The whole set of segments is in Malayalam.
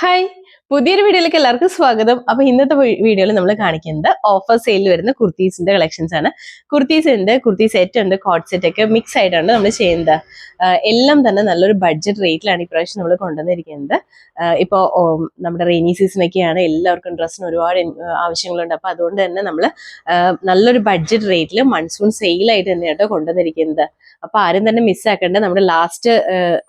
ഹായ്, പുതിയൊരു വീഡിയോയിലേക്ക് എല്ലാവർക്കും സ്വാഗതം. അപ്പൊ ഇന്നത്തെ വീഡിയോയിൽ നമ്മൾ കാണിക്കുന്നത് ഓഫർ സെയിലിൽ വരുന്ന കുർത്തീസിന്റെ കളക്ഷൻസ് ആണ്. കുർത്തീസ് ഉണ്ട്, കുർത്തി സെറ്റ് ഉണ്ട്, കോട്ട് സെറ്റ് ഒക്കെ മിക്സ് ആയിട്ടാണ് നമ്മൾ ചെയ്യുന്നത്. എല്ലാം തന്നെ നല്ലൊരു ബഡ്ജറ്റ് റേറ്റിലാണ് ഇപ്രാവശ്യം നമ്മൾ കൊണ്ടുവന്നിരിക്കുന്നത്. ഇപ്പോൾ നമ്മുടെ റെയിനി സീസണൊക്കെയാണ്, എല്ലാവർക്കും ഡ്രസ്സിന് ഒരുപാട് ആവശ്യങ്ങളുണ്ട്. അപ്പൊ അതുകൊണ്ട് തന്നെ നമ്മൾ നല്ലൊരു ബഡ്ജറ്റ് റേറ്റിൽ മൺസൂൺ സെയിലായിട്ട് തന്നെയാണ് കൊണ്ടുവന്നിരിക്കുന്നത്. അപ്പൊ ആരും തന്നെ മിസ്സാക്കേണ്ട. നമ്മുടെ ലാസ്റ്റ്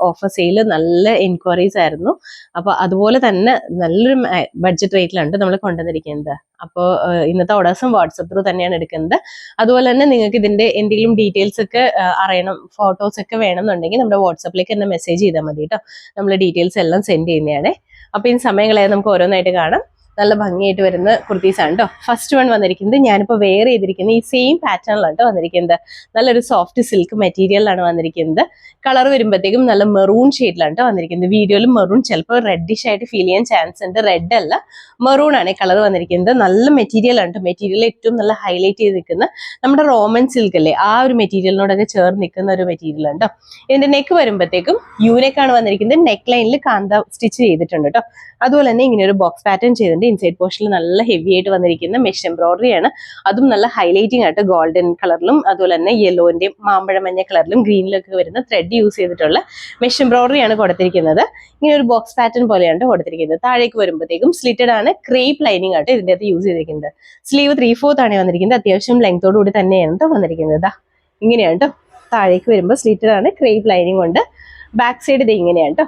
ഓഫർ സെയിൽ നല്ല എൻക്വയറീസ് ആയിരുന്നു. അപ്പൊ അതുപോലെ തന്നെ നല്ലൊരു ബഡ്ജറ്റ് റേറ്റിലാണ് നമ്മൾ കൊണ്ടുവന്നിരിക്കുന്നത്. അപ്പോൾ ഇന്നത്തെ ഓർഡേഴ്സും വാട്സപ്പ് ത്രൂ തന്നെയാണ് എടുക്കുന്നത്. അതുപോലെ തന്നെ നിങ്ങൾക്ക് ഇതിന്റെ എന്തെങ്കിലും ഡീറ്റെയിൽസ് ഒക്കെ അറിയണം, ഫോട്ടോസ് ഒക്കെ വേണമെന്നുണ്ടെങ്കിൽ നമ്മുടെ വാട്സപ്പിലേക്ക് തന്നെ മെസ്സേജ് ചെയ്താൽ മതി കേട്ടോ. നമ്മൾ ഡീറ്റെയിൽസ് എല്ലാം സെൻഡ് ചെയ്യുന്നതാണ്. അപ്പൊ ഈ സമയങ്ങളായി നമുക്ക് ഓരോന്നായിട്ട് കാണാം. നല്ല ഭംഗിയായിട്ട് വരുന്ന കുർത്തീസ് ആണ് കേട്ടോ. ഫസ്റ്റ് വൺ വന്നിരിക്കുന്നത് ഞാനിപ്പോൾ വെയർ ചെയ്തിരിക്കുന്നത് ഈ സെയിം പാറ്റേണിലാണ് കേട്ടോ വന്നിരിക്കുന്നത്. നല്ലൊരു സോഫ്റ്റ് സിൽക്ക് മെറ്റീരിയലാണ് വന്നിരിക്കുന്നത്. കളർ വരുമ്പോഴത്തേക്കും നല്ല മെറൂൺ ഷെയ്ഡിലാണ് കേട്ടോ വന്നിരിക്കുന്നത്. വീഡിയോയിൽ മെറൂൺ ചിലപ്പോൾ റെഡിഷ് ആയിട്ട് ഫീൽ ചെയ്യാൻ ചാൻസ് ഉണ്ട്. റെഡ് അല്ല, മെറൂൺ ആണ് കളർ വന്നിരിക്കുന്നത്. നല്ല മെറ്റീരിയൽ ആണ് കേട്ടോ. മെറ്റീരിയൽ ഏറ്റവും നല്ല ഹൈലൈറ്റ് ചെയ്ത് നിൽക്കുന്ന നമ്മുടെ റോമൻ സിൽക്ക് അല്ലേ, ആ ഒരു മെറ്റീരിയലിനോടൊക്കെ ചേർന്ന് നിൽക്കുന്ന ഒരു മെറ്റീരിയൽ ആണ് കേട്ടോ. ഇതിന്റെ നെക്ക് വരുമ്പോഴത്തേക്കും യൂനെക്കാണ് വന്നിരിക്കുന്നത്. നെക്ക് ലൈനിൽ കാന്ത സ്റ്റിച്ച് ചെയ്തിട്ടുണ്ട് കേട്ടോ. അതുപോലെ തന്നെ ഇങ്ങനെ ഒരു ബോക്സ് പാറ്റേൺ ചെയ്തിട്ടുണ്ട്. ഇൻസൈഡ് പോർഷനിൽ നല്ല ഹെവി ആയിട്ട് വന്നിരിക്കുന്ന മെഷ് എംബ്രോയിഡറി ആണ്. അതും നല്ല ഹൈലൈറ്റിംഗ് ആയിട്ട് ഗോൾഡൻ കളറിലും അതുപോലെ തന്നെ യെല്ലോന്റെയും മാമ്പഴ മഞ്ഞ കളറിലും ഗ്രീനിലൊക്കെ വരുന്ന ത്രെഡ് യൂസ് ചെയ്തിട്ടുള്ള മെഷ് എംബ്രോയിഡറി ആണ് കൊടുത്തിരിക്കുന്നത്. ഇങ്ങനെ ഒരു ബോക്സ് പാറ്റേൺ പോലെയാണ് കൊടുത്തിരിക്കുന്നത്. താഴേക്ക് വരുമ്പോഴത്തേക്കും സ്ലിറ്റഡ് ആണ്, ക്രേപ്പ് ലൈനിങ് ആയിട്ട് ഇതിന്റെ അകത്ത് യൂസ് ചെയ്തിരിക്കുന്നത്. സ്ലീവ് 3/4 ആണ് വന്നിരിക്കുന്നത്. അത്യാവശ്യം ലെങ്തോട് കൂടി തന്നെയാണ് വന്നിരിക്കുന്നത്. ഇങ്ങനെയാണ് കേട്ടോ. താഴേക്ക് വരുമ്പോൾ സ്ലിറ്റഡ് ആണ്, ക്രേപ്പ് ലൈനിങ് ഉണ്ട്. ബാക്ക് സൈഡ് ഇത് ഇങ്ങനെയാണ് കേട്ടോ.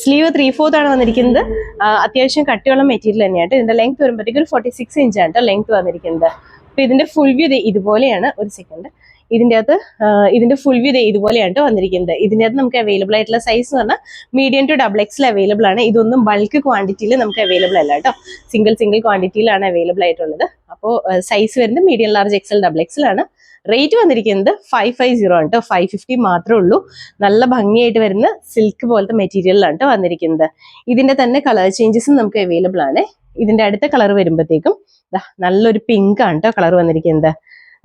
സ്ലീവ് 3/4 ആണ് വന്നിരിക്കുന്നത്. അത്യാവശ്യം കട്ടിയുള്ള മെറ്റീരിയൽ തന്നെയാണ്. ഇതിന്റെ ലെങ്ത് വരുമ്പോഴത്തേക്ക് ഒരു 46 ഇഞ്ചാണ് കേട്ടോ ലെങ്ത് വന്നിരിക്കുന്നത്. അപ്പൊ ഇതിന്റെ ഫുൾ വ്യൂ ഇതുപോലെയാണ്. ഒരു സെക്കൻഡ്, ഇതിന്റെ ഫുൾ വ്യൂ ഇതുപോലെയാണ് വന്നിരിക്കുന്നത്. ഇതിന്റെ അകത്ത് നമുക്ക് അവൈലബിൾ ആയിട്ടുള്ള സൈസ് എന്ന് പറഞ്ഞാൽ മീഡിയം ടു XXL അവൈലബിൾ ആണ്. ഇതൊന്നും ബൾക്ക് ക്വാണ്ടിറ്റിയിൽ നമുക്ക് അവൈലബിൾ അല്ല കേട്ടോ. സിംഗിൾ ക്വാണ്ടിറ്റിയിലാണ് അവൈലബിൾ ആയിട്ടുള്ളത്. അപ്പോൾ സൈസ് വരുന്നത് മീഡിയം ലാർജ് XL XXL ആണ്. റേറ്റ് വന്നിരിക്കുന്നത് 550 ആണ് കേട്ടോ. 550 മാത്രമേ ഉള്ളൂ. നല്ല ഭംഗിയായിട്ട് വരുന്ന സിൽക്ക് പോലത്തെ മെറ്റീരിയലിലാണ് കേട്ടോ വന്നിരിക്കുന്നത്. ഇതിന്റെ തന്നെ കളർ ചേഞ്ചസും നമുക്ക് അവൈലബിൾ ആണ്. ഇതിന്റെ അടുത്ത കളർ വരുമ്പോഴത്തേക്കും നല്ലൊരു പിങ്ക് ആണ് കേട്ടോ കളർ വന്നിരിക്കുന്നത്.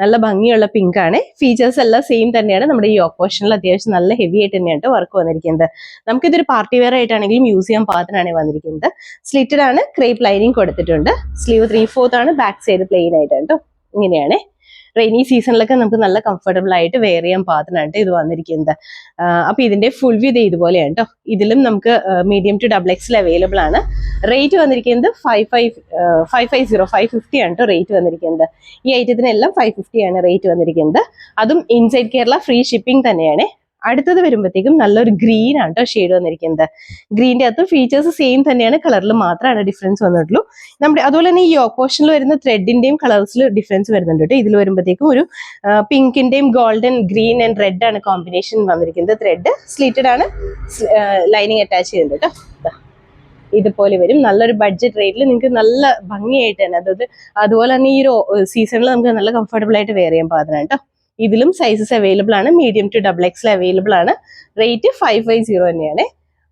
നല്ല ഭംഗിയുള്ള പിങ്ക് ആണ്. ഫീച്ചേഴ്സ് എല്ലാം സെയിം തന്നെയാണ്. നമ്മുടെ ഈ ഓപ്പോഷനിൽ അത്യാവശ്യം നല്ല ഹെവി ആയിട്ട് തന്നെയാണ് വർക്ക് വന്നിരിക്കുന്നത്. നമുക്കിതൊരു പാർട്ടി വെയർ ആയിട്ടാണെങ്കിലും യൂസ് ചെയ്യാൻ പാകത്തിനാണ് വന്നിരിക്കുന്നത്. സ്ലിറ്റഡ് ആണ്, ക്രേപ്പ് ലൈനിങ് കൊടുത്തിട്ടുണ്ട്. സ്ലീവ് 3/4 ആണ്, ബാക്ക് സൈഡ് പ്ലെയിൻ ആയിട്ടാണ് കേട്ടോ. ഇങ്ങനെയാണ്. റെയിനി സീസണിലൊക്കെ നമുക്ക് നല്ല കംഫർട്ടബിൾ ആയിട്ട് വെയർ ചെയ്യാൻ പാകത്തിനായിട്ട് ഇത് വന്നിരിക്കുന്നത്. അപ്പൊ ഇതിന്റെ ഫുൾ വ്യൂ ഇതുപോലെയാണ് കേട്ടോ. ഇതിലും നമുക്ക് മീഡിയം ടു XXL അവൈലബിൾ ആണ്. റേറ്റ് വന്നിരിക്കുന്നത് 550 ആണ് കേട്ടോ റേറ്റ് വന്നിരിക്കുന്നത്. ഈ ഐറ്റത്തിനെല്ലാം 550 ആണ് റേറ്റ് വന്നിരിക്കുന്നത്. അതും ഇൻസൈഡ് കേരള ഫ്രീ ഷിപ്പിംഗ് തന്നെയാണ്. അടുത്തത് വരുമ്പോഴത്തേക്കും നല്ലൊരു ഗ്രീൻ ആണ് കേട്ടോ ഷെയ്ഡ് വന്നിരിക്കുന്നത്. ഗ്രീൻ്റെ അകത്ത് ഫീച്ചേഴ്സ് സെയിം തന്നെയാണ്, കളറിൽ മാത്രമാണ് ഡിഫറൻസ് വന്നിട്ടുള്ളൂ. നമ്മുടെ അതുപോലെ തന്നെ ഈ ഓപ്പോഷനിൽ വരുന്ന ത്രെഡിന്റെയും കളേഴ്സിൽ ഡിഫറൻസ് വരുന്നുണ്ട് കേട്ടോ. ഇതിൽ വരുമ്പോഴത്തേക്കും ഒരു പിങ്കിന്റെയും ഗോൾഡൻ, ഗ്രീൻ ആൻഡ് റെഡ് ആണ് കോമ്പിനേഷൻ വന്നിരിക്കുന്നത്. ത്രെഡ് സ്ലിറ്റഡ് ആണ്, ലൈനിങ് അറ്റാച്ച് ചെയ്തിട്ടുണ്ട് കേട്ടോ. ഇതുപോലെ വരും. നല്ലൊരു ബഡ്ജറ്റ് റേറ്റിൽ നിങ്ങൾക്ക് നല്ല ഭംഗിയായിട്ട് തന്നെ, അതായത് അതുപോലെ തന്നെ ഈ ഒരു സീസണിൽ നമുക്ക് നല്ല കംഫർട്ടബിൾ ആയിട്ട് വെയർ ചെയ്യാൻ പാകത്തിനാണ് കേട്ടോ. ഇതിലും സൈസസ് അവൈലബിൾ ആണ്, മീഡിയം ടു XXL അവൈലബിൾ ആണ്. റേറ്റ് 550 തന്നെയാണ്.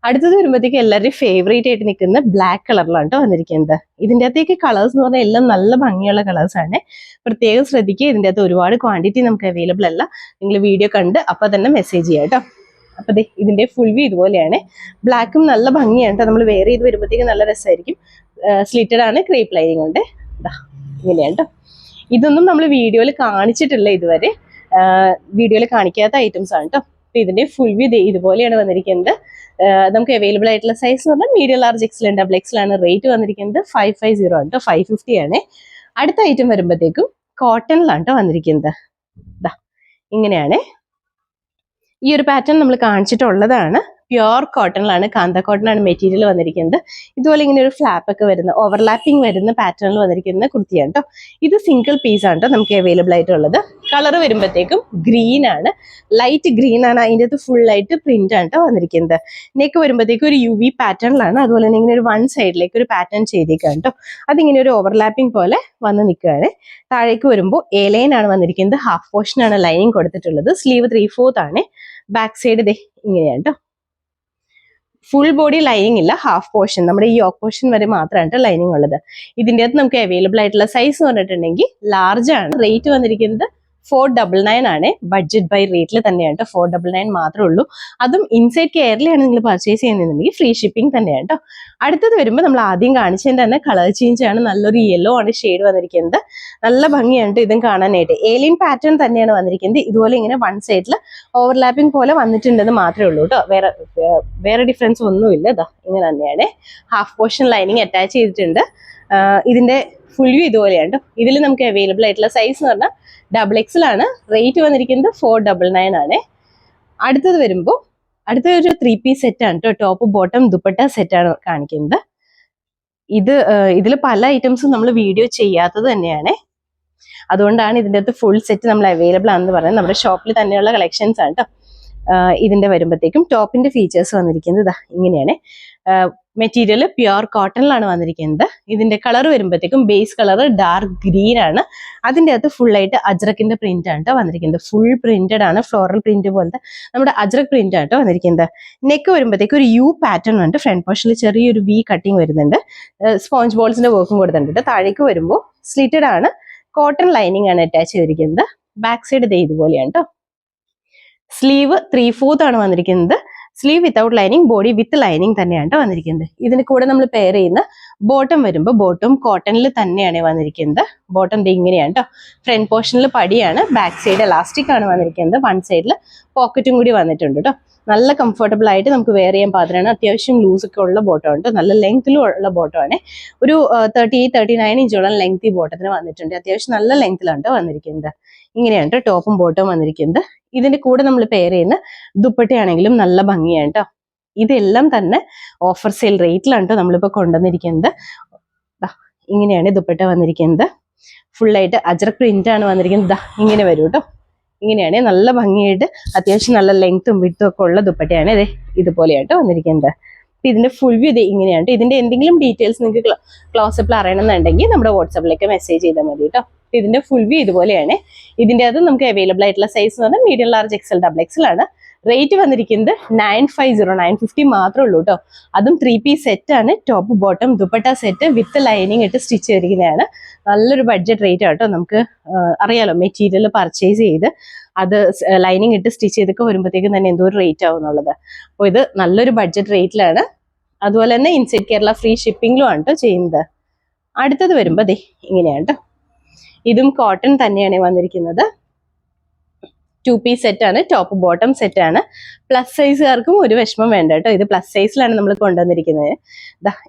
അടുത്തത് വരുമ്പോഴത്തേക്ക് എല്ലാവരുടെയും ഫേവറേറ്റ് ആയിട്ട് നിൽക്കുന്ന ബ്ലാക്ക് കളറിലാണ് കേട്ടോ വന്നിരിക്കുന്നത്. ഇതിൻ്റെ അകത്തേക്ക് കളേഴ്സ് എന്ന് പറഞ്ഞാൽ എല്ലാം നല്ല ഭംഗിയുള്ള കളേഴ്സ് ആണ്. പ്രത്യേകം ശ്രദ്ധിക്കുക, ഇതിൻ്റെ അകത്ത് ഒരുപാട് ക്വാണ്ടിറ്റി നമുക്ക് അവൈലബിൾ അല്ല. നിങ്ങൾ വീഡിയോ കണ്ട് അപ്പൊ തന്നെ മെസ്സേജ് ചെയ്യാം കേട്ടോ. അപ്പൊ ഇതിന്റെ ഫുൾ വ്യൂ ഇതുപോലെയാണ്. ബ്ലാക്കും നല്ല ഭംഗിയാണ് കേട്ടോ. നമ്മൾ വെയർ ചെയ്ത് വരുമ്പോഴത്തേക്ക് നല്ല രസമായിരിക്കും. സ്ലിറ്റഡ് ആണ്, ക്രേപ്പ് ലൈനിങ് ഉണ്ട്. ഇങ്ങനെയാണ് കേട്ടോ. ഇതൊന്നും നമ്മൾ വീഡിയോയിൽ കാണിച്ചിട്ടില്ല ഇതുവരെ. വീഡിയോയിൽ കാണിക്കാത്ത ഐറ്റംസ് ആണ് കേട്ടോ. അപ്പൊ ഇതിന്റെ ഫുൾ വ്യൂ ഇതുപോലെയാണ് വന്നിരിക്കുന്നത്. നമുക്ക് അവൈലബിൾ ആയിട്ടുള്ള സൈസ് എന്ന് പറഞ്ഞാൽ മീഡിയം ലാർജ് XL XXL ആണ്. റേറ്റ് വന്നിരിക്കുന്നത് 550 ആണ് കേട്ടോ. 550 ആണ്. അടുത്ത ഐറ്റം വരുമ്പോഴത്തേക്കും കോട്ടണിലാണ് കേട്ടോ വന്നിരിക്കുന്നത്. ഇങ്ങനെയാണ്. ഈ ഒരു പാറ്റേൺ നമ്മൾ കാണിച്ചിട്ടുള്ളതാണ്. പ്യുവർ കോട്ടണിലാണ്, കാന്ത കോട്ടണാണ് മെറ്റീരിയൽ വന്നിരിക്കുന്നത്. ഇതുപോലെ ഇങ്ങനെ ഒരു ഫ്ലാപ്പ് ഒക്കെ വരുന്ന, ഓവർലാപ്പിംഗ് വരുന്ന പാറ്റേണിൽ വന്നിരിക്കുന്ന കുർത്തിയാണ് കേട്ടോ. ഇത് സിംഗിൾ പീസ് ആണ് കേട്ടോ നമുക്ക് അവൈലബിൾ ആയിട്ടുള്ളത്. കളർ വരുമ്പോഴത്തേക്കും ഗ്രീൻ ആണ്, ലൈറ്റ് ഗ്രീൻ ആണ്. അതിൻ്റെ അകത്ത് ഫുൾ ആയിട്ട് പ്രിന്റ് ആണ് കേട്ടോ വന്നിരിക്കുന്നത്. നെക്ക് വരുമ്പോഴത്തേക്കും ഒരു UV പാറ്റേണിലാണ്. അതുപോലെ തന്നെ ഇങ്ങനെ ഒരു വൺ സൈഡിലേക്ക് ഒരു പാറ്റേൺ ചെയ്തേക്കാണ് കേട്ടോ. അതിങ്ങനെ ഒരു ഓവർലാപ്പിംഗ് പോലെ വന്ന് നിൽക്കുകയാണ്. താഴേക്ക് വരുമ്പോൾ A-ലൈൻ ആണ് വന്നിരിക്കുന്നത്. ഹാഫ് പോർഷൻ ആണ് ലൈനിങ് കൊടുത്തിട്ടുള്ളത്. സ്ലീവ് 3/4 ആണ്. ബാക്ക് സൈഡ് ഇങ്ങനെയാണ് കേട്ടോ. ഫുൾ ബോഡി ലൈനിങ് ഇല്ല, ഹാഫ് പോർഷൻ, നമ്മുടെ ഈ യോക്ക് പോർഷൻ വരെ മാത്രമാണ് ലൈനിങ് ഉള്ളത്. ഇതിൻ്റെ അകത്ത് നമുക്ക് അവൈലബിൾ ആയിട്ടുള്ള സൈസ് എന്ന് പറഞ്ഞിട്ടുണ്ടെങ്കിൽ ലാർജ് ആണ്. റേറ്റ് വന്നിരിക്കുന്നത് 499 ആണ്. ബഡ്ജറ്റ് ബൈ റേറ്റിൽ തന്നെയാണ് കേട്ടോ. 499 മാത്രമേ ഉള്ളൂ. അതും ഇൻസൈഡ് കേരളയാണ് നിങ്ങൾ പർച്ചേസ് ചെയ്യുന്നുണ്ടെങ്കിൽ ഫ്രീ ഷിപ്പിംഗ് തന്നെയാണ് കേട്ടോ. അടുത്തത് വരുമ്പോൾ നമ്മൾ ആദ്യം കാണിച്ചതിന്റെ തന്നെ കളർ ചേഞ്ച് ആണ്. നല്ലൊരു യെല്ലോ ആണ് ഷെയ്ഡ് വന്നിരിക്കുന്നത്. നല്ല ഭംഗിയാണ് ഇതും കാണാനായിട്ട്. ഏലിയൻ പാറ്റേൺ തന്നെയാണ് വന്നിരിക്കുന്നത്. ഇതുപോലെ ഇങ്ങനെ വൺ സൈഡിൽ ഓവർലാപ്പിംഗ് പോലെ വന്നിട്ടുണ്ടെന്ന് മാത്രമേ ഉള്ളൂ കേട്ടോ. വേറെ ഡിഫറൻസ് ഒന്നുമില്ല. ഇതാ ഇങ്ങനെ തന്നെയാണ്. ഹാഫ് പോർഷൻ ലൈനിങ് അറ്റാച്ച് ചെയ്തിട്ടുണ്ട്. ഇതിന്റെ ഫുൾ വ്യൂ ഇതുപോലെയാണ് കേട്ടോ. ഇതിൽ നമുക്ക് അവൈലബിൾ ആയിട്ടുള്ള സൈസ് എന്ന് പറഞ്ഞാൽ XXL ആണ്. റേറ്റ് വന്നിരിക്കുന്നത് 499 ആണ്. അടുത്തത് വരുമ്പോൾ അടുത്തൊരു 3 പീസ് സെറ്റ് ആണ് കേട്ടോ. ടോപ്പ് ബോട്ടം ദുപ്പട്ട സെറ്റ് ആണ് കാണിക്കുന്നത്. ഇതിൽ പല ഐറ്റംസും നമ്മൾ വീഡിയോ ചെയ്യാത്തത് തന്നെയാണ്. അതുകൊണ്ടാണ് ഇതിൻ്റെ അകത്ത് ഫുൾ സെറ്റ് നമ്മൾ അവൈലബിൾ ആണെന്ന് പറയുന്നത്. നമ്മുടെ ഷോപ്പിൽ തന്നെയുള്ള കളക്ഷൻസ് ആണ് കേട്ടോ. ഇതിന്റെ വരുമ്പോഴത്തേക്കും ടോപ്പിന്റെ ഫീച്ചേഴ്സ് വന്നിരിക്കുന്നത് ഇതാ ഇങ്ങനെയാണ്. മെറ്റീരിയൽ പ്യുർ കോട്ടണിലാണ് വന്നിരിക്കുന്നത്. ഇതിന്റെ കളർ വരുമ്പോഴത്തേക്കും ബേസ് കളർ ഡാർക്ക് ഗ്രീൻ ആണ്. അതിൻ്റെ അകത്ത് ഫുൾ ആയിട്ട് അജ്രക്കിന്റെ പ്രിന്റ് ആണ് കേട്ടോ വന്നിരിക്കുന്നത്. ഫുൾ പ്രിന്റഡ് ആണ്. ഫ്ലോറൽ പ്രിന്റ് പോലത്തെ നമ്മുടെ അജ്രക് പ്രിന്റ് ആണ് കേട്ടോ വന്നിരിക്കുന്നത്. നെക്ക് വരുമ്പോഴത്തേക്കും ഒരു യു പാറ്റേൺ ഉണ്ട്. ഫ്രണ്ട് പോർഷനിൽ ചെറിയൊരു വി കട്ടിങ് വരുന്നുണ്ട്. സ്പോഞ്ച് ബോൾസിന്റെ വർക്കും കൊടുത്തിട്ടുണ്ട്. താഴേക്ക് വരുമ്പോൾ സ്ലിറ്റഡ് ആണ്. കോട്ടൺ ലൈനിങ് ആണ് അറ്റാച്ച് ചെയ്തിരിക്കുന്നത്. ബാക്ക് സൈഡ് ഇതുപോലെയാണ് കേട്ടോ. സ്ലീവ് 3/4 ആണ് വന്നിരിക്കുന്നത്. Sleeve without lining, body with lining തന്നെയാണ് വന്നിരിക്കുന്നത്. ഇതിന് കൂടെ നമ്മൾ പെയർ ചെയ്യുന്ന ബോട്ടം വരുമ്പോൾ ബോട്ടം കോട്ടണിൽ തന്നെയാണ് വന്നിരിക്കുന്നത്. ബോട്ടം ഇങ്ങനെയാണ് കേട്ടോ. ഫ്രണ്ട് പോർഷനിൽ പടിയാണ്. ബാക്ക് സൈഡ് എലാസ്റ്റിക് ആണ് വന്നിരിക്കുന്നത്. വൺ സൈഡിൽ പോക്കറ്റും കൂടി വന്നിട്ടുണ്ട് കേട്ടോ. നല്ല കംഫർട്ടബിൾ ആയിട്ട് നമുക്ക് വെയർ ചെയ്യാൻ പാത്രമാണ്. അത്യാവശ്യം ലൂസ് ഒക്കെ ഉള്ള ബോട്ടം ഉണ്ട്. നല്ല ലെങ്ത്തിലും ഉള്ള ബോട്ടമാണ്. ഒരു 38-39 ഇഞ്ചോളം ലെങ്ത് ഈ ബോട്ടത്തിന് വന്നിട്ടുണ്ട്. അത്യാവശ്യം നല്ല ലെങ്ത്തിലാണ് വന്നിരിക്കുന്നത്. ഇങ്ങനെയാണ് കേട്ടോ ടോപ്പും ബോട്ടവും വന്നിരിക്കുന്നത്. ഇതിന്റെ കൂടെ നമ്മൾ പെയർ ചെയ്യുന്ന ദുപ്പട്ടയാണെങ്കിലും നല്ല ഭംഗിയാണ് കേട്ടോ. ഇതെല്ലാം തന്നെ ഓഫർ സെയിൽ റേറ്റിലാണ് കേട്ടോ നമ്മളിപ്പോൾ കൊണ്ടുവന്നിരിക്കുന്നത്. ഇങ്ങനെയാണ് ദുപ്പട്ട വന്നിരിക്കുന്നത്. ഫുള്ളായിട്ട് അജ്രക് പ്രിന്റ് ആണ് വന്നിരിക്കുന്നത്. ഇങ്ങനെ വരും കേട്ടോ. ഇങ്ങനെയാണ് നല്ല ഭംഗിയായിട്ട് അത്യാവശ്യം നല്ല ലെങ്ത്തും വിട്ടും ഒക്കെ ഉള്ള ദുപ്പട്ടയാണ് ഇതുപോലെയായിട്ട് വന്നിരിക്കുന്നത്. ഇതിന്റെ ഫുൾ വ്യൂ ഇങ്ങനെയാണ്. ഇതിന്റെ എന്തെങ്കിലും ഡീറ്റെയിൽസ് നിങ്ങൾക്ക് ക്ലോസപ്പിൽ അറിയണമെന്നുണ്ടെങ്കിൽ നമ്മുടെ വാട്സാപ്പിലേക്ക് മെസ്സേജ് ചെയ്താൽ മതി കേട്ടോ. ഇതിന്റെ ഫുൾ വ്യൂ ഇതുപോലെയാണ്. ഇതിന്റെ അത് നമുക്ക് അവൈലബിൾ ആയിട്ടുള്ള സൈസ് എന്ന് പറഞ്ഞാൽ മീഡിയം, ലാർജ്, XL, XXL ആണ്. റേറ്റ് വന്നിരിക്കുന്നത് 950 മാത്രമേ ഉള്ളൂ കേട്ടോ. അതും 3 പീസ് സെറ്റ് ആണ്. Top bottom dupatta set with lining ഇട്ട് സ്റ്റിച്ച് ചെയ്തിരിക്കുന്നതാണ്. നല്ലൊരു ബഡ്ജറ്റ് റേറ്റ് ആട്ടോ. നമുക്ക് അറിയാലോ മെറ്റീരിയൽ പർച്ചേസ് ചെയ്ത് അത് ലൈനിങ് ഇട്ട് സ്റ്റിച്ച് ചെയ്തൊക്കെ വരുമ്പോഴത്തേക്കും തന്നെ എന്തോ ഒരു റേറ്റ് ആവും എന്നുള്ളത്. അപ്പോൾ ഇത് നല്ലൊരു ബഡ്ജറ്റ് റേറ്റിലാണ്. അതുപോലെ തന്നെ ഇൻസൈഡ് കേരള ഫ്രീ ഷിപ്പിംഗിലും ആണ് കേട്ടോ ചെയ്യുന്നത്. അടുത്തത് വരുമ്പോൾ ഇങ്ങനെയാണ് കേട്ടോ. ഇതും കോട്ടൺ തന്നെയാണ് വന്നിരിക്കുന്നത്. 2 പീസ് സെറ്റ് ആണ്. ടോപ്പ് ബോട്ടം സെറ്റ് ആണ്. പ്ലസ് സൈസുകാർക്കും ഒരു വിഷമം വേണ്ട കേട്ടോ. ഇത് പ്ലസ് സൈസിലാണ് നമ്മൾ കൊണ്ടുവന്നിരിക്കുന്നത്.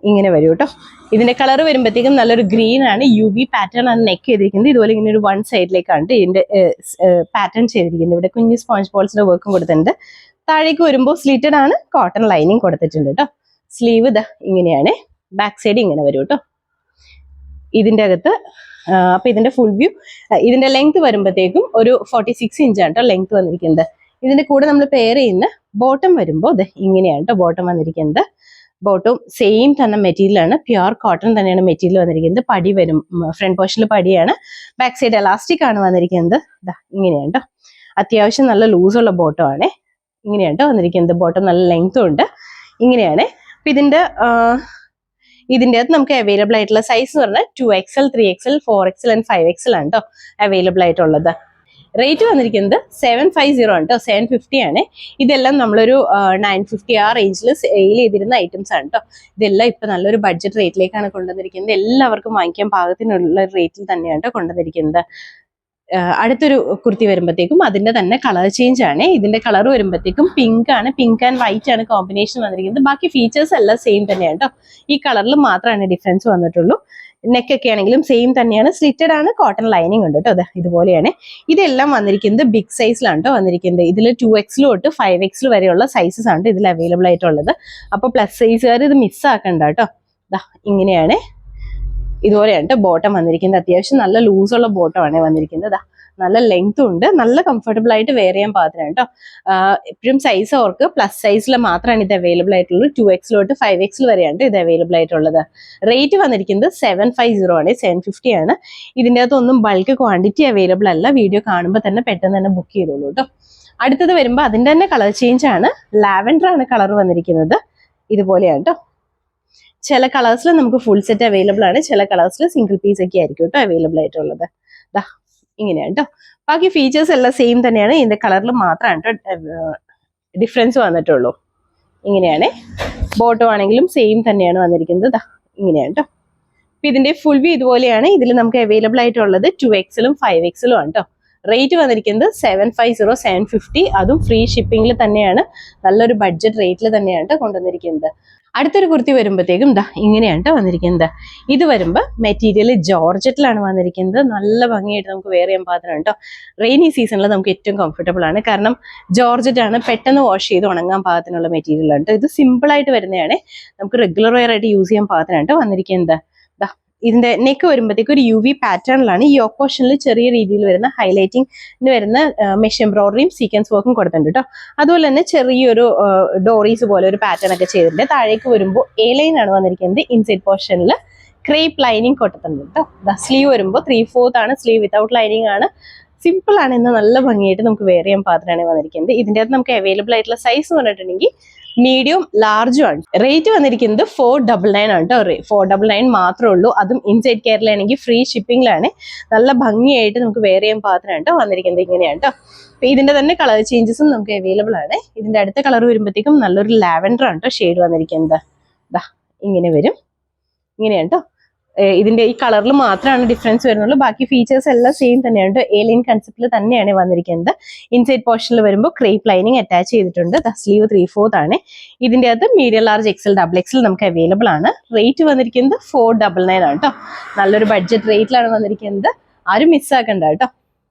ഇങ്ങനെ വരും കേട്ടോ. ഇതിന്റെ കളർ വരുമ്പോഴത്തേക്കും നല്ലൊരു ഗ്രീൻ ആണ്. UV പാറ്റേൺ ആണ് നെക്ക് ചെയ്തിരിക്കുന്നത്. ഇതുപോലെ ഇങ്ങനെ ഒരു വൺ സൈഡിലേക്കാണ് ഇതിന്റെ പാറ്റേൺ ചെയ്തിരിക്കുന്നത്. ഇവിടെ കുഞ്ഞ് സ്പോഞ്ച് ബോൾസിന്റെ വർക്കും കൊടുത്തിട്ടുണ്ട്. താഴേക്ക് വരുമ്പോൾ സ്ലിറ്റഡ് ആണ്. കോട്ടൺ ലൈനിങ് കൊടുത്തിട്ടുണ്ട് കേട്ടോ. സ്ലീവ് ഇങ്ങനെയാണ്. ബാക്ക് സൈഡ് ഇങ്ങനെ വരും കേട്ടോ. ഇതിന്റെ അകത്ത് അപ്പൊ ഇതിന്റെ ഫുൾ വ്യൂ, ഇതിന്റെ ലെങ്ത് വരുമ്പോഴത്തേക്കും ഒരു 46 ഇഞ്ചാണ് കേട്ടോ ലെങ്ത് വന്നിരിക്കുന്നത്. ഇതിന്റെ കൂടെ നമ്മൾ പെയർ ചെയ്യുന്ന ബോട്ടം വരുമ്പോൾ ഇങ്ങനെയാണ് കേട്ടോ ബോട്ടം വന്നിരിക്കുന്നത്. ബോട്ടം സെയിം തന്നെ മെറ്റീരിയൽ ആണ്. പ്യുർ കോട്ടൺ തന്നെയാണ് മെറ്റീരിയൽ വന്നിരിക്കുന്നത്. പടി വരും. ഫ്രണ്ട് പോർഷനിൽ പടിയാണ്. ബാക്ക് സൈഡ് എലാസ്റ്റിക് ആണ് വന്നിരിക്കുന്നത്. ഇങ്ങനെയാണ് കേട്ടോ. അത്യാവശ്യം നല്ല ലൂസുള്ള ബോട്ടം ആണ്. ഇങ്ങനെയാണ് കേട്ടോ വന്നിരിക്കുന്നത്. ബോട്ടം നല്ല ലെങ്ത്തും ഉണ്ട്. ഇങ്ങനെയാണ്. അപ്പൊ ഇതിന്റെ അകത്ത് നമുക്ക് അവൈലബിൾ ആയിട്ടുള്ള സൈസ് എന്ന് പറഞ്ഞാൽ 2XL, 3XL, 4XL and 5XL ആണ് കേട്ടോ അവൈലബിൾ ആയിട്ടുള്ളത്. റേറ്റ് വന്നിരിക്കുന്നത് 750 ആണ് കേട്ടോ. 750 ആണ്. ഇതെല്ലാം നമ്മളൊരു 950 ആ റേഞ്ചിൽ സെയിൽ ചെയ്തിരുന്ന ഐറ്റംസ് ആണ് കേട്ടോ. ഇതെല്ലാം ഇപ്പൊ നല്ലൊരു ബഡ്ജറ്റ് റേറ്റിലേക്കാണ് കൊണ്ടുവന്നിരിക്കുന്നത്. എല്ലാവർക്കും വാങ്ങിക്കാൻ പാകത്തിനുള്ള റേറ്റിൽ തന്നെയാണ് കേട്ടോ കൊണ്ടുവന്നിരിക്കുന്നത്. അടുത്തൊരു കുർത്തി വരുമ്പോഴത്തേക്കും അതിന്റെ തന്നെ കളർ ചേഞ്ച് ആണ്. ഇതിന്റെ കളർ വരുമ്പോഴത്തേക്കും പിങ്ക് ആണ്. പിങ്ക് ആൻഡ് വൈറ്റ് ആണ് കോമ്പിനേഷൻ വന്നിരിക്കുന്നത്. ബാക്കി ഫീച്ചേഴ്സ് എല്ലാം സെയിം തന്നെയാണ് കേട്ടോ. ഈ കളറിൽ മാത്രമാണ് ഡിഫറൻസ് വന്നിട്ടുള്ളൂ. നെക്ക് ഒക്കെ ആണെങ്കിലും സെയിം തന്നെയാണ്. സ്ലിറ്റഡ് ആണ്. കോട്ടൺ ലൈനിങ് ഉണ്ട് കേട്ടോ. ഇതുപോലെയാണ്. ഇതെല്ലാം വന്നിരിക്കുന്നത് ബിഗ് സൈസിലാണ് കേട്ടോ വന്നിരിക്കുന്നത്. ഇതിൽ 2XL തൊട്ട് 5XL വരെയുള്ള സൈസസ് ആണ് ഇതിൽ അവൈലബിൾ ആയിട്ടുള്ളത്. അപ്പൊ പ്ലസ് സൈസുകാർ ഇത് മിസ്സാക്കണ്ട കേട്ടോ. ഇങ്ങനെയാണ്. ഇതുപോലെയാണ് ബോട്ടം വന്നിരിക്കുന്നത്. അത്യാവശ്യം നല്ല ലൂസുള്ള ബോട്ടമാണ് വന്നിരിക്കുന്നത്. നല്ല ലെങ്ത്തും ഉണ്ട്. നല്ല കംഫർട്ടബിൾ ആയിട്ട് വെയർ ചെയ്യാൻ പാകത്തിനാണ് കേട്ടോ. എപ്പോഴും സൈസ് ഓർക്ക് പ്ലസ് സൈസിൽ മാത്രമാണ് ഇത് അവൈലബിൾ ആയിട്ടുള്ളൂ. 2XL തൊട്ട് 5XL വരെയാണ് ഇത് അവൈലബിൾ ആയിട്ടുള്ളത്. റേറ്റ് വന്നിരിക്കുന്നത് 750 ആണ്. 750 ആണ്. ഇതിൻ്റെ അകത്തൊന്നും ബൾക്ക് ക്വാണ്ടിറ്റി അവൈലബിൾ അല്ല. വീഡിയോ കാണുമ്പോൾ തന്നെ പെട്ടെന്ന് തന്നെ ബുക്ക് ചെയ്തോളൂ കേട്ടോ. അടുത്തത് വരുമ്പോൾ അതിൻ്റെ തന്നെ കളർ ചേഞ്ച് ആണ്. ലാവൻഡർ ആണ് കളർ വന്നിരിക്കുന്നത്. ഇതുപോലെയാണ് കേട്ടോ. ചില കളേഴ്സിൽ നമുക്ക് ഫുൾ സെറ്റ് അവൈലബിൾ ആണ്. ചില കളേഴ്സിൽ സിംഗിൾ പീസ് ഒക്കെ ആയിരിക്കും കേട്ടോ അവൈലബിൾ ആയിട്ടുള്ളത്. ഇങ്ങനെയാണ് കേട്ടോ. ബാക്കി ഫീച്ചേഴ്സ് എല്ലാം സെയിം തന്നെയാണ്, ഇതിന്റെ കളറിൽ മാത്രമാണ് ഡിഫറൻസ് വന്നിട്ടുള്ളൂ. ഇങ്ങനെയാണ്. ബോട്ടം ആണെങ്കിലും സെയിം തന്നെയാണ് വന്നിരിക്കുന്നത്. ഇങ്ങനെയാണ് കേട്ടോ. ഇതിന്റെ ഫുൾ വ്യൂ ഇതുപോലെയാണ്. ഇതിൽ നമുക്ക് അവൈലബിൾ ആയിട്ടുള്ളത് 2XL 5XL ആണ് കേട്ടോ. റേറ്റ് വന്നിരിക്കുന്നത് 750 750, അതും ഫ്രീ ഷിപ്പിംഗിൽ തന്നെയാണ്. നല്ലൊരു ബഡ്ജറ്റ് റേറ്റിൽ തന്നെയാണ് കൊണ്ടുവന്നിരിക്കുന്നത്. അടുത്തൊരു കുർത്തി വരുമ്പോഴത്തേക്കും ഇങ്ങനെയാണ് വന്നിരിക്കുന്നത്. ഇത് വരുമ്പോൾ മെറ്റീരിയൽ ജോർജറ്റിലാണ് വന്നിരിക്കുന്നത്. നല്ല ഭംഗിയായിട്ട് നമുക്ക് വെയർ ചെയ്യാൻ പാത്രം കേട്ടോ. റെയിനി സീസണിൽ നമുക്ക് ഏറ്റവും കംഫർട്ടബിൾ ആണ്, കാരണം ജോർജറ്റ് ആണ്, പെട്ടെന്ന് വാഷ് ചെയ്ത് ഉണങ്ങാൻ പാകത്തിനുള്ള മെറ്റീരിയൽ ആണ്. ഇത് സിമ്പിൾ ആയിട്ട് വരുന്നതാണ്, നമുക്ക് റെഗുലർ വെയർ ആയിട്ട് യൂസ് ചെയ്യാൻ പാകത്തിനാണ് വന്നിരിക്കുന്നത്. ഇതിന്റെ നെക്ക് വരുമ്പോഴത്തേക്ക് ഒരു UV പാറ്റേണിലാണ്. ഈ യോക്ക് പോർഷനിൽ ചെറിയ രീതിയിൽ വരുന്ന ഹൈലൈറ്റിംഗ് വരുന്ന മെഷ് എംബ്രോയിഡറിയും സീക്വൻസ് വർക്കും കൊടുത്തിട്ടുണ്ട് കേട്ടോ. അതുപോലെ തന്നെ ചെറിയൊരു ഡോറീസ് പോലെ ഒരു പാറ്റേൺ ഒക്കെ ചെയ്തിട്ടുണ്ട്. താഴേക്ക് വരുമ്പോൾ A-ലൈൻ ആണ് വന്നിരിക്കുന്നത്. ഇൻസൈഡ് പോർഷനിൽ ക്രേപ്പ് ലൈനിങ് കൊടുത്തിട്ടുണ്ട് കേട്ടോ. സ്ലീവ് വരുമ്പോൾ 3/4 ആണ്, സ്ലീവ് വിത്തൗട്ട് ലൈനിങ് ആണ്. സിമ്പിൾ ആണ്, ഇന്ന് നല്ല ഭംഗിയായിട്ട് നമുക്ക് വെയർ ചെയ്യാൻ പാത്രമാണ് വന്നിരിക്കുന്നത്. ഇതിൻ്റെ അകത്ത് നമുക്ക് അവൈലബിൾ ആയിട്ടുള്ള സൈസ് എന്ന് പറഞ്ഞിട്ടുണ്ടെങ്കിൽ മീഡിയം ലാർജും ആണ്. റേറ്റ് വന്നിരിക്കുന്നത് 499 ആണ് കേട്ടോ. 499 മാത്രമേ ഉള്ളൂ. അതും ഇൻസൈഡ് കേരളയാണെങ്കിൽ ഫ്രീ ഷിപ്പിംഗിലാണ്. നല്ല ഭംഗിയായിട്ട് നമുക്ക് വെയർ ചെയ്യാൻ പാത്രമാണ് കേട്ടോ വന്നിരിക്കുന്നത്. ഇങ്ങനെയാണ് കേട്ടോ. അപ്പൊ ഇതിന്റെ തന്നെ കളർ ചേഞ്ചസും നമുക്ക് അവൈലബിൾ ആണ്. ഇതിന്റെ അടുത്ത കളർ വരുമ്പോഴത്തേക്കും നല്ലൊരു ലാവൻഡർ ആണ് കേട്ടോ ഷെയ്ഡ് വന്നിരിക്കുന്നത്. ഇങ്ങനെ വരും. ഇങ്ങനെയാണ് കേട്ടോ. ഇതിന്റെ ഈ കളറിൽ മാത്രമാണ് ഡിഫറൻസ് വരുന്നുള്ളൂ. ബാക്കി ഫീച്ചേഴ്സ് എല്ലാം സെയിം തന്നെയാണ്. A-ലൈൻ കൺസെപ്റ്റിൽ തന്നെയാണ് വന്നിരിക്കുന്നത്. ഇൻസൈഡ് പോർഷനിൽ വരുമ്പോൾ ക്രേപ്പ് ലൈനിങ് അറ്റാച്ച് ചെയ്തിട്ടുണ്ട്. സ്ലീവ് 3/4 ആണ്. ഇതിന്റെ അകത്ത് മീഡിയം ലാർജ് XL XL നമുക്ക് അവൈലബിൾ ആണ്. റേറ്റ് വന്നിരിക്കുന്നത് 499 ആണ് കേട്ടോ. നല്ലൊരു ബഡ്ജറ്റ് റേറ്റിലാണ് വന്നിരിക്കുന്നത്. ആരും മിസ്സാക്കണ്ട കേട്ടോ.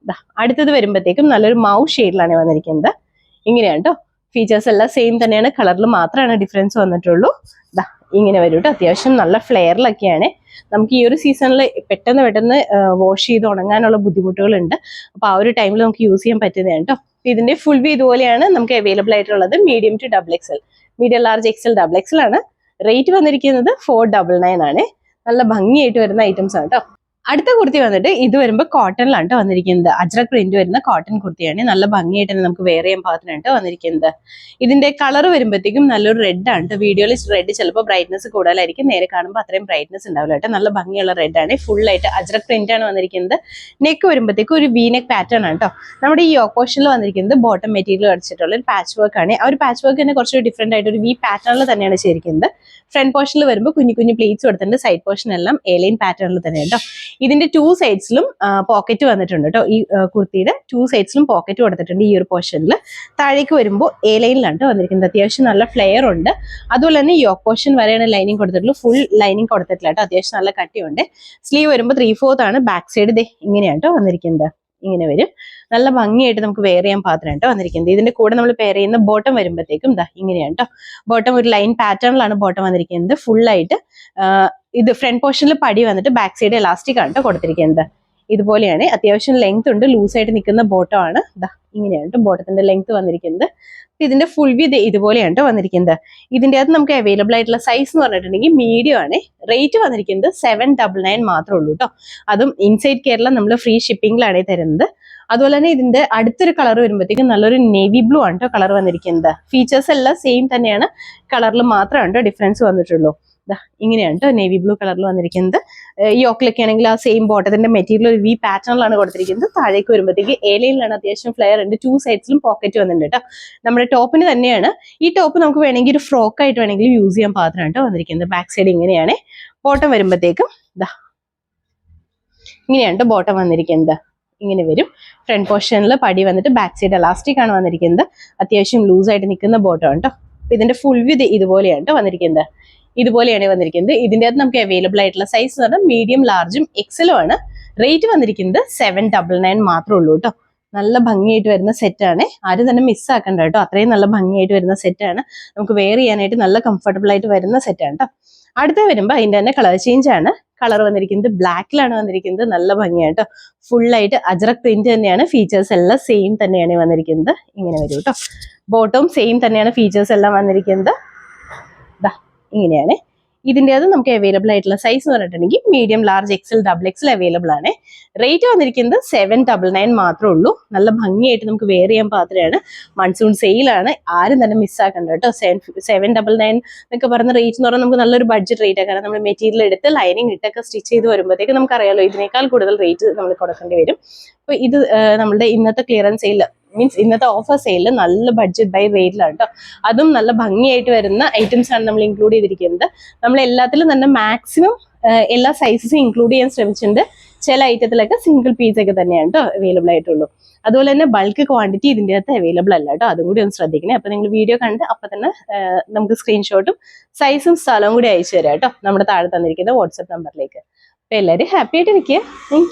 അടുത്തത് വരുമ്പോഴത്തേക്കും നല്ലൊരു മൗ ഷെയ്ഡിലാണ് വന്നിരിക്കുന്നത്. ഇങ്ങനെയാണ് കേട്ടോ. ഫീച്ചേഴ്സ് എല്ലാം സെയിം തന്നെയാണ്, കളറിൽ മാത്രമാണ് ഡിഫറൻസ് വന്നിട്ടുള്ളൂ. ഇങ്ങനെ വരും കേട്ടോ. അത്യാവശ്യം നല്ല ഫ്ലെയറിലൊക്കെയാണ്. നമുക്ക് ഈ ഒരു സീസണിൽ പെട്ടെന്ന് വാഷ് ചെയ്ത് ഉണങ്ങാനുള്ള ബുദ്ധിമുട്ടുകളുണ്ട്. അപ്പൊ ആ ഒരു ടൈമിൽ നമുക്ക് യൂസ് ചെയ്യാൻ പറ്റുന്നതാണ് കേട്ടോ. ഇതിന്റെ ഫുൾ വ്യൂ ഇതുപോലെയാണ് നമുക്ക് അവൈലബിൾ ആയിട്ടുള്ളത്. Medium to XXL, medium large XL XXL ആണ്. റേറ്റ് വന്നിരിക്കുന്നത് 499 ആണ്. നല്ല ഭംഗിയായിട്ട് വരുന്ന ഐറ്റംസ് ആണ് കേട്ടോ. അടുത്ത കുർത്തി വന്നിട്ട് ഇത് വരുമ്പോൾ കോട്ടണിലാണ് കേട്ടോ വന്നിരിക്കുന്നത്. അജ്രക് പ്രിന്റ് വരുന്ന കോട്ടൺ കുർത്തിയാണ്. നല്ല ഭംഗിയായിട്ട് തന്നെ നമുക്ക് വെയർ ചെയ്യാൻ പാകത്തിനാണ് വന്നിരിക്കുന്നത്. ഇതിന്റെ കളർ വരുമ്പോഴത്തേക്കും നല്ലൊരു റെഡ് ആണ് കേട്ടോ. വീഡിയോയിൽ റെഡ് ചിലപ്പോൾ ബ്രൈറ്റ്നസ് കൂടുതലായിരിക്കും, നേരെ കാണുമ്പോൾ അത്രയും ബ്രൈറ്റ്നസ് ഉണ്ടാവില്ല കേട്ടോ. നല്ല ഭംഗിയുള്ള റെഡ് ആണ്. ഫുൾ ആയിട്ട് അജ്രക് പ്രിന്റ് ആണ് വന്നിരിക്കുന്നത്. നെക്ക് വരുമ്പോഴത്തേക്കും ഒരു V-നെക്ക് പാറ്റേൺ ആണ് കേട്ടോ. നമ്മുടെ ഈ യോക്ക് പോർഷനിൽ വന്നിരിക്കുന്നത് ബോട്ടം മെറ്റീരിയൽ അടിച്ചിട്ടുള്ള ഒരു പാച്ച് വർക്ക് ആണ്. ആ ഒരു പാച്ച് വർക്ക് തന്നെ കുറച്ച് ഡിഫറെന്റ് ആയിട്ട് ഒരു V പാറ്റേണിൽ തന്നെയാണ് ചെയ്തിരിക്കുന്നത്. ഫ്രണ്ട് പോർഷനിൽ വരുമ്പോൾ കുഞ്ഞു കുഞ്ഞു പ്ലേറ്റ്സ് കൊടുത്തിട്ടുണ്ട്. സൈഡ് പോർഷൻ എല്ലാം A-ലൈൻ പാറ്റേണിൽ തന്നെ കേട്ടോ. ഇതിന്റെ 2 സൈഡ്സിലും പോക്കറ്റ് വന്നിട്ടുണ്ട് കേട്ടോ. ഈ കുർത്തിയുടെ 2 സൈഡ്സിലും പോക്കറ്റ് കൊടുത്തിട്ടുണ്ട്. ഈ ഒരു പോർഷനിൽ താഴേക്ക് വരുമ്പോൾ A-ലൈനിലാണ് വന്നിരിക്കുന്നത്. അത്യാവശ്യം നല്ല ഫ്ലെയർ ഉണ്ട്. അതുപോലെ തന്നെ യോക്ക് പോർഷൻ വരെയാണ് ലൈനിങ് കൊടുത്തിട്ടുള്ളൂ. ഫുൾ ലൈനിങ് കൊടുത്തിട്ടില്ല കേട്ടോ. അത്യാവശ്യം നല്ല കട്ടിയുണ്ട്. സ്ലീവ് വരുമ്പോൾ 3/4 ആണ്. ബാക്ക് സൈഡ് ഇങ്ങനെയാണ് കേട്ടോ വന്നിരിക്കുന്നത്. ഇങ്ങനെ വരും. നല്ല ഭംഗിയായിട്ട് നമുക്ക് വെയർ ചെയ്യാൻ പാത്രം കേട്ടോ വന്നിരിക്കുന്നത്. ഇതിന്റെ കൂടെ നമ്മൾ പെയർ ചെയ്യുന്ന ബോട്ടം വരുമ്പോഴത്തേക്കും ഇങ്ങനെയാണ് കേട്ടോ. ബോട്ടം ഒരു ലൈൻ പാറ്റേണിലാണ് ബോട്ടം വന്നിരിക്കുന്നത്. ഫുൾ ആയിട്ട് ഇത് ഫ്രണ്ട് പോർഷനിൽ പടി വന്നിട്ട് ബാക്ക് സൈഡ് എലാസ്റ്റിക് ആണ് കേട്ടോ കൊടുത്തിരിക്കുന്നത്. ഇതുപോലെയാണ്. അത്യാവശ്യം ലെങ്ത് ഉണ്ട്. ലൂസായിട്ട് നിൽക്കുന്ന ബോട്ടം ആണ്. ഇങ്ങനെയാണ് കേട്ടോ ബോട്ടത്തിന്റെ ലെങ്ത് വന്നിരിക്കുന്നത്. ഇതിന്റെ ഫുൾ വ്യൂ ഇതുപോലെയാണ് കേട്ടോ വന്നിരിക്കുന്നത്. ഇതിന്റെ അകത്ത് നമുക്ക് അവൈലബിൾ ആയിട്ടുള്ള സൈസ് എന്ന് പറഞ്ഞിട്ടുണ്ടെങ്കിൽ മീഡിയം ആണ്. റേറ്റ് വന്നിരിക്കുന്നത് 799 മാത്രമേ ഉള്ളൂ കേട്ടോ. അതും ഇൻസൈഡ് കേരള നമ്മൾ ഫ്രീ ഷിപ്പിംഗിലാണ് തരുന്നത്. അതുപോലെ തന്നെ ഇതിന്റെ അടുത്തൊരു കളർ വരുമ്പോഴത്തേക്കും നല്ലൊരു നേവി ബ്ലൂ ആണ് കേട്ടോ കളർ വന്നിരിക്കുന്നത്. ഫീച്ചേഴ്സ് എല്ലാം സെയിം തന്നെയാണ്, കളറിൽ മാത്രമാണ് കേട്ടോ ഡിഫറൻസ് വന്നിട്ടുള്ളൂ. ഇങ്ങനെയാണ് കേട്ടോ നേവി ബ്ലൂ കളറിൽ വന്നിരിക്കുന്നത്. യോക്കിലൊക്കെ ആണെങ്കിൽ ആ സെയിം ബോട്ടത്തിന്റെ മെറ്റീരിയൽ ഒരു V പാറ്റേണിലാണ് കൊടുത്തിരിക്കുന്നത്. താഴേക്ക് വരുമ്പോഴത്തേക്ക് A-ലൈനിലാണ് അത്യാവശ്യം ഫ്ലെയർ ഉണ്ട്. 2 സൈഡ്സിലും പോക്കറ്റ് വന്നിട്ടുണ്ട് കേട്ടോ. നമ്മുടെ ടോപ്പിന് തന്നെയാണ്. ഈ ടോപ്പ് നമുക്ക് വേണമെങ്കിൽ ഒരു ഫ്രോക്ക് ആയിട്ട് വേണമെങ്കിൽ യൂസ് ചെയ്യാൻ പാത്രമാണ് കേട്ടോ വന്നിരിക്കുന്നത്. ബാക്ക് സൈഡ് ഇങ്ങനെയാണ്. ബോട്ടം വരുമ്പോഴത്തേക്കും ഇങ്ങനെയാണ് ബോട്ടം വന്നിരിക്കുന്നത്. ഇങ്ങനെ വരും. ഫ്രണ്ട് പോർഷനിൽ പടി വന്നിട്ട് ബാക്ക് സൈഡ് എലാസ്റ്റിക് ആണ് വന്നിരിക്കുന്നത്. അത്യാവശ്യം ലൂസായിട്ട് നിൽക്കുന്ന ബോട്ടം ആണ് കേട്ടോ. ഇതിന്റെ ഫുൾ വ്യൂ ഇതുപോലെയാണ് കേട്ടോ വന്നിരിക്കുന്നത്. ഇതുപോലെയാണ് വന്നിരിക്കുന്നത്. ഇതിന്റെ അകത്ത് നമുക്ക് അവൈലബിൾ ആയിട്ടുള്ള സൈസ് എന്ന് പറഞ്ഞാൽ മീഡിയം ലാർജും XL ആണ്. റേറ്റ് വന്നിരിക്കുന്നത് 799 മാത്രമേ ഉള്ളൂ കേട്ടോ. നല്ല ഭംഗിയായിട്ട് വരുന്ന സെറ്റാണ്. ആരും തന്നെ മിസ്സാക്കണ്ട കേട്ടോ. അത്രയും നല്ല ഭംഗിയായിട്ട് വരുന്ന സെറ്റാണ്. നമുക്ക് വെയർ ചെയ്യാനായിട്ട് നല്ല കംഫർട്ടബിൾ ആയിട്ട് വരുന്ന സെറ്റാണ് കേട്ടോ. അടുത്ത വരുമ്പോൾ അതിന്റെ തന്നെ കളർ ചേഞ്ച് ആണ്. കളർ വന്നിരിക്കുന്നത് ബ്ലാക്കിലാണ് വന്നിരിക്കുന്നത്. നല്ല ഭംഗിയാണ് കേട്ടോ. ഫുൾ ആയിട്ട് അജ്രക് പ്രിന്റ് തന്നെയാണ്. ഫീച്ചേഴ്സ് എല്ലാം സെയിം തന്നെയാണ് വന്നിരിക്കുന്നത്. ഇങ്ങനെ വരും കേട്ടോ. ബോട്ടവും സെയിം തന്നെയാണ് ഫീച്ചേഴ്സ് എല്ലാം വന്നിരിക്കുന്നത്. ഇങ്ങനെയാണ്. ഇതിൻ്റെ അത് നമുക്ക് അവൈലബിൾ ആയിട്ടുള്ള സൈസ് എന്ന് പറഞ്ഞിട്ടുണ്ടെങ്കിൽ medium, large, XL, double XL available ആണ്. റേറ്റ് വന്നിരിക്കുന്നത് 799 മാത്രമേ ഉള്ളൂ. നല്ല ഭംഗിയായിട്ട് നമുക്ക് വെയർ ചെയ്യാൻ പാത്രമാണ്. മൺസൂൺ സെയിലാണ്, ആരും തന്നെ മിസ്സാക്കണ്ട കേട്ടോ. 799 എന്നൊക്കെ പറയുന്ന റേറ്റ് എന്ന് പറഞ്ഞാൽ നമുക്ക് നല്ലൊരു ബഡ്ജറ്റ് റേറ്റ് ആണ്. കാരണം നമ്മൾ മെറ്റീരിയൽ എടുത്ത് ലൈനിങ് ഇട്ടൊക്കെ സ്റ്റിച്ച് ചെയ്ത് വരുമ്പോഴത്തേക്ക് നമുക്കറിയാലോ ഇതിനേക്കാൾ കൂടുതൽ റേറ്റ് നമ്മൾ കൊടുക്കേണ്ടി വരും. അപ്പോൾ ഇത് നമ്മുടെ ഇന്നത്തെ ക്ലിയറൻസ് സെയിൽ മീൻസ് ഇന്നത്തെ ഓഫർ സെയിലിൽ നല്ല ബഡ്ജറ്റ് ബൈ റേറ്റിലാണ് കേട്ടോ. അതും നല്ല ഭംഗിയായിട്ട് വരുന്ന ഐറ്റംസ് ആണ് നമ്മൾ ഇൻക്ലൂഡ് ചെയ്തിരിക്കുന്നത്. നമ്മൾ എല്ലാത്തിലും തന്നെ മാക്സിമം എല്ലാ സൈസസും ഇൻക്ലൂഡ് ചെയ്യാൻ ശ്രമിച്ചിട്ടുണ്ട്. ചില ഐറ്റത്തിലൊക്കെ സിംഗിൾ പീസ് ഒക്കെ തന്നെയാണ് കേട്ടോ അവൈലബിൾ ആയിട്ടുള്ളൂ. അതുപോലെ തന്നെ ബൾക്ക് ക്വാണ്ടിറ്റി ഇതിൻ്റെ അകത്ത് അവൈലബിൾ അല്ല കേട്ടോ, അതും കൂടി ഒന്ന് ശ്രദ്ധിക്കണേ. അപ്പൊ നിങ്ങൾ വീഡിയോ കണ്ട് അപ്പൊ തന്നെ നമുക്ക് സ്ക്രീൻഷോട്ടും സൈസും സ്ഥലവും കൂടി അയച്ചു തരാം കേട്ടോ നമ്മുടെ താഴെ തന്നിരിക്കുന്ന വാട്സ്ആപ്പ് നമ്പറിലേക്ക്. അപ്പൊ എല്ലാവരും ഹാപ്പി ആയിട്ട് ഇരിക്കുക. Thank you.